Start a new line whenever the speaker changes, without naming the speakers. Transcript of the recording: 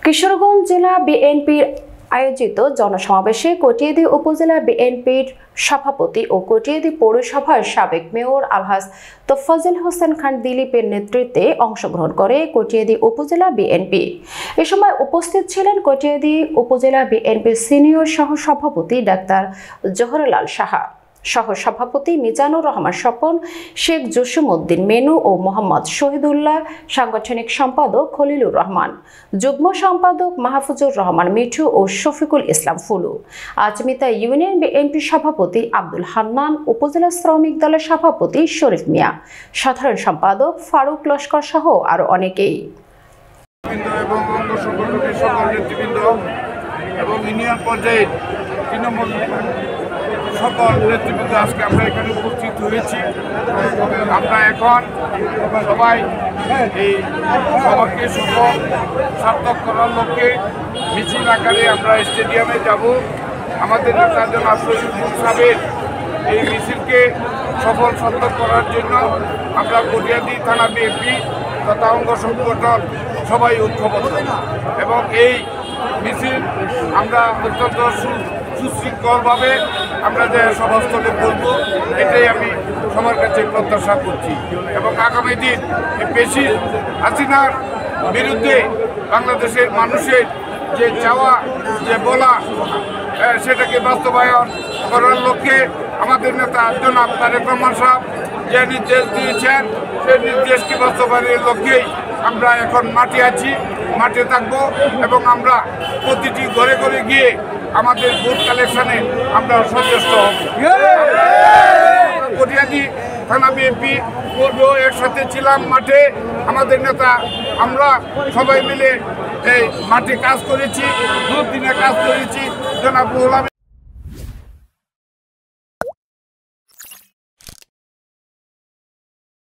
কিশোরগঞ্জ জেলা বিএনপির আয়োজিত জনসমাবেশে কটিয়াদী উপজেলা বিএনপির সভাপতি ও কটিয়াদী পৌরসভার সাবেক মেয়র আলহাজ তোফাজ্জল হোসেন খান দিলীপের নেতৃত্বে অংশগ্রহণ করে কটিয়াদী উপজেলা বিএনপি। এ সময় উপস্থিত ছিলেন কটিয়াদী উপজেলা বিএনপির সিনিয়র সহসভাপতি ডাক্তার জোহরলাল সাহা, সহসভাপতি মিজানুর রহমান স্বপন, শেখ জসিমউদ্দিন মেনু ও মোহাম্মদ শহীদুল্লাহ, সাংগঠনিক সম্পাদক খলিলুর রহমান, যুগ্ম সম্পাদক মাহফুজুর রহমান মিঠু ও শফিকুল ইসলাম ফুলু, আজমিতা ইউনিয়ন বিএনপি সভাপতি আব্দুল হান্নান, উপজেলা শ্রমিক দলের সভাপতি শরীফ মিয়া, সাধারণ সম্পাদক ফারুক লস্কর সহ আরো অনেকেই।
এবং ইউনিয়ন পর্যায়ে তৃণমূল সকল নেতৃবৃন্দ আজকে আমরা এখানে উপস্থিত হয়েছি। আমরা এখন সবাই এই সভাকে সফল সার্থক করার লক্ষ্যে মিছিল আকারে আমরা স্টেডিয়ামে যাব। আমাদের নেতা জনাব শহীদুল সাহেবের এই মিছিলকে সফল সার্থক করার জন্য আমরা কটিয়াদী থানা বিএনপি তথা অঙ্গ সংগঠন সবাই ঐক্যবদ্ধ এবং এই মিছিল আমরা অত্যন্ত সুশৃঙ্খলভাবে আমরা যে সভাস্থলে করব, এটাই আমি সবার কাছে প্রত্যাশা করছি। এবং আগামী দিন বেশি হাসিনার বিরুদ্ধে বাংলাদেশের মানুষের যে চাওয়া যে বলা সেটাকে বাস্তবায়ন করার লক্ষ্যে আমাদের নেতা জনাব তারেক রহমান সাহেব যে নির্দেশ দিয়েছেন সেই নির্দেশকে বাস্তবায়নের লক্ষ্যেই আমরা এখন মাঠে আছি, মাঠে থাকবো এবং আমরা প্রতিটি ঘরে ঘরে গিয়ে আমাদের ভোট কালেকশনে আমরা সচেষ্ট হব। কটিয়াদী থানা বিএনপি করবো, একসাথে ছিলাম মাঠে, আমাদের নেতা আমরা সবাই মিলে এই মাঠে কাজ করেছি, 2 দিনে কাজ করেছি। জনাব